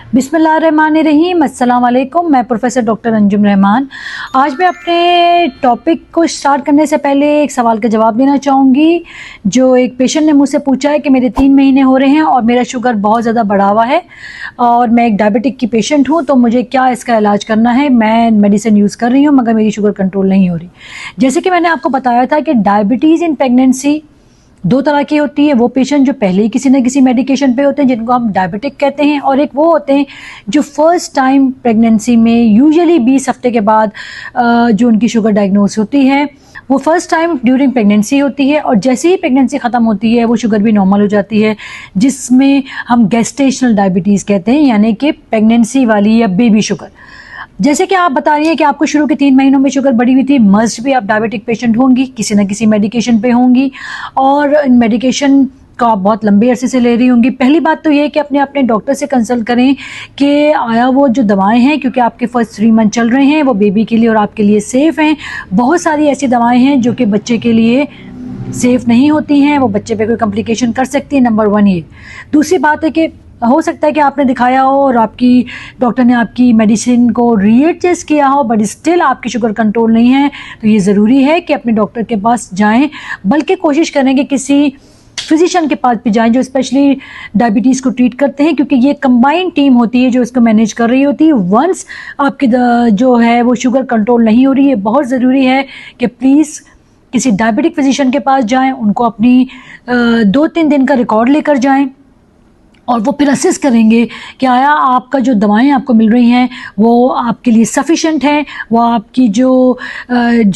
बिस्मिल्लाहिर्रहमानिर्रहीम, अस्सलाम वालेकुम। मैं प्रोफेसर डॉक्टर अंजुम रहमान। आज मैं अपने टॉपिक को स्टार्ट करने से पहले एक सवाल का जवाब देना चाहूँगी। जो एक पेशेंट ने मुझसे पूछा है कि मेरे 3 महीने हो रहे हैं और मेरा शुगर बहुत ज़्यादा बढ़ा हुआ है और मैं एक डायबिटिक की पेशेंट हूँ, तो मुझे क्या इसका इलाज करना है। मैं मेडिसिन यूज़ कर रही हूँ मगर मेरी शुगर कंट्रोल नहीं हो रही। जैसे कि मैंने आपको बताया था कि डायबिटीज़ इन प्रेगनेंसी 2 तरह की होती है। वो पेशेंट जो पहले ही किसी न किसी मेडिकेशन पे होते हैं जिनको हम डायबिटिक कहते हैं, और एक वो होते हैं जो फर्स्ट टाइम प्रेगनेंसी में यूजुअली 20 हफ्ते के बाद जो उनकी शुगर डायग्नोस होती है वो फर्स्ट टाइम ड्यूरिंग प्रेगनेंसी होती है, और जैसे ही प्रेगनेंसी ख़त्म होती है वो शुगर भी नॉर्मल हो जाती है, जिसमें हम गेस्टेशनल डायबिटीज़ कहते हैं, यानी कि प्रेगनेंसी वाली या बेबी शुगर। जैसे कि आप बता रही हैं कि आपको शुरू के 3 महीनों में शुगर बढ़ी हुई थी, मस्ट भी आप डायबिटिक पेशेंट होंगी, किसी न किसी मेडिकेशन पे होंगी और इन मेडिकेशन को आप बहुत लंबे अरसे से ले रही होंगी। पहली बात तो ये है कि अपने डॉक्टर से कंसल्ट करें कि आया वो जो दवाएं हैं, क्योंकि आपके फर्स्ट 3 मंथ चल रहे हैं, वो बेबी के लिए और आपके लिए सेफ़ हैं। बहुत सारी ऐसी दवाएँ हैं जो कि बच्चे के लिए सेफ़ नहीं होती हैं, वो बच्चे पे कोई कॉम्प्लिकेशन कर सकती है। नंबर 1 ये। दूसरी बात है कि हो सकता है कि आपने दिखाया हो और आपकी डॉक्टर ने आपकी मेडिसिन को रीएडजस्ट किया हो बट स्टिल आपकी शुगर कंट्रोल नहीं है, तो ये ज़रूरी है कि अपने डॉक्टर के पास जाएं, बल्कि कोशिश करें कि किसी फिजिशियन के पास भी जाएं जो स्पेशली डायबिटीज़ को ट्रीट करते हैं, क्योंकि ये कंबाइंड टीम होती है जो इसको मैनेज कर रही होती है। वंस आपकी जो है वो शुगर कंट्रोल नहीं हो रही है, बहुत ज़रूरी है कि प्लीज़ किसी डायबिटिक फिजिशियन के पास जाएँ, उनको अपनी 2-3 दिन का रिकॉर्ड लेकर जाएँ और वो फिर असेस करेंगे कि आया आपका जो दवाएं आपको मिल रही हैं वो आपके लिए सफिशेंट हैं, वो आपकी जो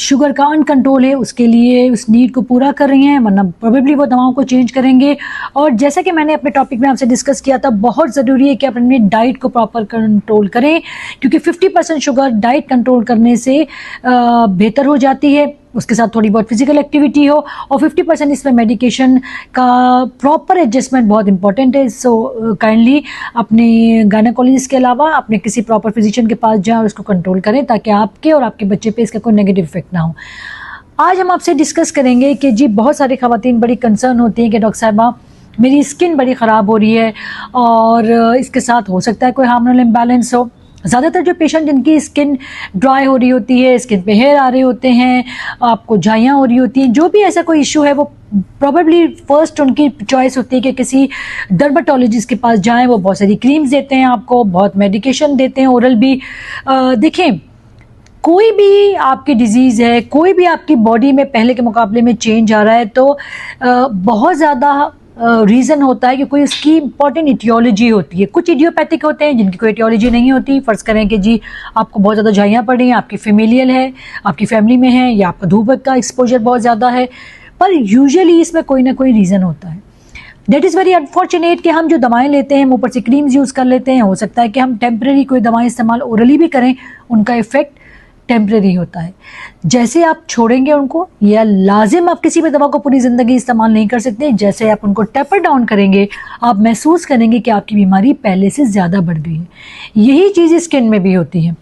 शुगर का अनकंट्रोल है उसके लिए उस नीड को पूरा कर रही हैं, वरना प्रोबेबली वो दवाओं को चेंज करेंगे। और जैसा कि मैंने अपने टॉपिक में आपसे डिस्कस किया था, बहुत ज़रूरी है कि आप अपनी डाइट को प्रॉपर कंट्रोल करें, क्योंकि 50% शुगर डाइट कंट्रोल करने से बेहतर हो जाती है, उसके साथ थोड़ी बहुत फिजिकल एक्टिविटी हो, और 50% इसमें मेडिकेशन का प्रॉपर एडजस्टमेंट बहुत इंपॉर्टेंट है। सो काइंडली अपने गायनेकोलॉजिस्ट के अलावा अपने किसी प्रॉपर फिजिशियन के पास जाएं और उसको कंट्रोल करें, ताकि आपके और आपके बच्चे पे इसका कोई नेगेटिव इफेक्ट ना हो। आज हम आपसे डिस्कस करेंगे कि जी बहुत सारी ख़वातीन बड़ी कंसर्न होती हैं कि डॉक्टर साहिबा मेरी स्किन बड़ी ख़राब हो रही है और इसके साथ हो सकता है कोई हार्मोनल इम्बैलेंस हो। ज़्यादातर जो पेशेंट जिनकी स्किन ड्राई हो रही होती है, स्किन पे हेयर आ रहे होते हैं, आपको झाइयाँ हो रही होती हैं, जो भी ऐसा कोई इशू है, वो प्रॉबेबली फर्स्ट उनकी चॉइस होती है कि किसी डर्माटोलॉजिस्ट के पास जाएं। वो बहुत सारी क्रीम्स देते हैं आपको, बहुत मेडिकेशन देते हैं, ओरल भी। देखें, कोई भी आपकी डिजीज़ है, कोई भी आपकी बॉडी में पहले के मुकाबले में चेंज आ रहा है, तो बहुत ज़्यादा रीज़न होता है कि कोई उसकी इंपॉर्टेंट इटियोलॉजी होती है। कुछ इडियोपैथिक होते हैं जिनकी कोई इटियोलॉजी नहीं होती। फ़र्ज़ करें कि जी आपको बहुत ज़्यादा झाइयाँ पड़ रही हैं, आपकी फेमिलियल है, आपकी फैमिली में है, या आपका धूप का एक्सपोजर बहुत ज़्यादा है, पर यूजुअली इसमें कोई ना कोई रीज़न होता है। दैट इज़ वेरी अनफॉर्चुनेट कि हम जो दवाएं लेते हैं, हम ऊपर से क्रीम्स यूज़ कर लेते हैं। हो सकता है कि हम टेम्परेरी कोई दवाएं इस्तेमाल ओरली भी करें, उनका इफ़ेक्ट टेम्परेरी होता है। जैसे आप छोड़ेंगे उनको, या लाजिम आप किसी भी दवा को पूरी ज़िंदगी इस्तेमाल नहीं कर सकते, जैसे आप उनको टेपर डाउन करेंगे आप महसूस करेंगे कि आपकी बीमारी पहले से ज़्यादा बढ़ गई है। यही चीज़ स्किन में भी होती है।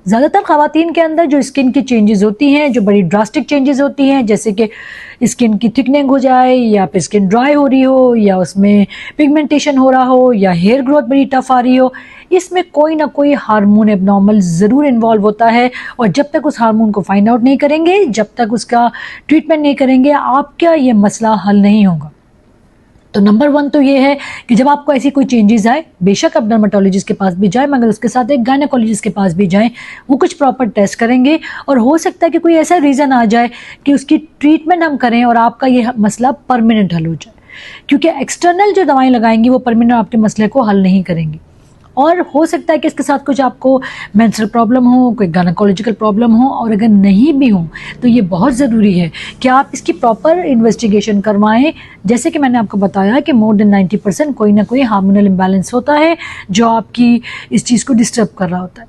ज़्यादातर ख़वातीन के अंदर जो स्किन की चेंजेस होती हैं, जो बड़ी ड्रास्टिक चेंजेस होती हैं, जैसे कि स्किन की थिकनिंग हो जाए, या फिर स्किन ड्राई हो रही हो, या उसमें पिगमेंटेशन हो रहा हो, या हेयर ग्रोथ बड़ी टफ आ रही हो, इसमें कोई ना कोई हार्मोन एबनॉर्मल ज़रूर इन्वॉल्व होता है। और जब तक उस हार्मोन को फाइंड आउट नहीं करेंगे, जब तक उसका ट्रीटमेंट नहीं करेंगे, आपका ये मसला हल नहीं होगा। तो नंबर 1 तो ये है कि जब आपको ऐसी कोई चेंजेस आए, बेशक आप डर्माटोलॉजिस्ट के पास भी जाएं, मगर उसके साथ एक गायनेकोलॉजिस्ट के पास भी जाएं। वो कुछ प्रॉपर टेस्ट करेंगे और हो सकता है कि कोई ऐसा रीज़न आ जाए कि उसकी ट्रीटमेंट हम करें और आपका ये मसला परमानेंट हल हो जाए, क्योंकि एक्सटर्नल जो दवाएं लगाएंगी वो परमानेंट आपके मसले को हल नहीं करेंगी। और हो सकता है कि इसके साथ कुछ आपको मेंस्ट्रुअल प्रॉब्लम हो, कोई गायनेकोलॉजिकल प्रॉब्लम हो, और अगर नहीं भी हो तो ये बहुत ज़रूरी है कि आप इसकी प्रॉपर इन्वेस्टिगेशन करवाएं। जैसे कि मैंने आपको बताया कि मोर देन 90% कोई ना कोई हार्मोनल इम्बैलेंस होता है जो आपकी इस चीज़ को डिस्टर्ब कर रहा होता है।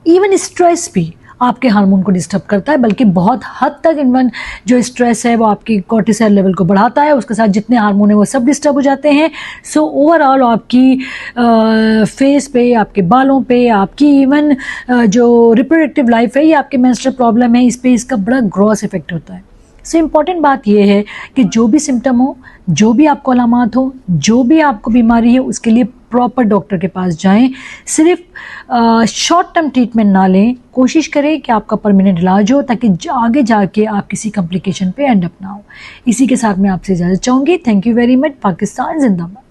इवन स्ट्रेस भी आपके हार्मोन को डिस्टर्ब करता है, बल्कि बहुत हद तक इवन जो स्ट्रेस है वो आपकी कॉर्टिसोल लेवल को बढ़ाता है, उसके साथ जितने हार्मोन है वो सब डिस्टर्ब हो जाते हैं। सो ओवरऑल आपकी फेस पे, आपके बालों पे, आपकी इवन जो रिप्रोडक्टिव लाइफ है या आपके मेंस्ट्रुअल प्रॉब्लम है, इस पे इसका बड़ा ग्रॉस इफेक्ट होता है। सो इम्पॉर्टेंट बात यह है कि जो भी सिम्टम हो, जो भी आपको अलामात हो, जो भी आपको बीमारी है, उसके लिए प्रॉपर डॉक्टर के पास जाएं। सिर्फ शॉर्ट टर्म ट्रीटमेंट ना लें, कोशिश करें कि आपका परमानेंट इलाज हो ताकि आगे जाके आप किसी कॉम्प्लिकेशन पे एंड अप ना हो। इसी के साथ मैं आपसे इजाज़त चाहूँगी। Thank you very much. Pakistan जिंदाबाद।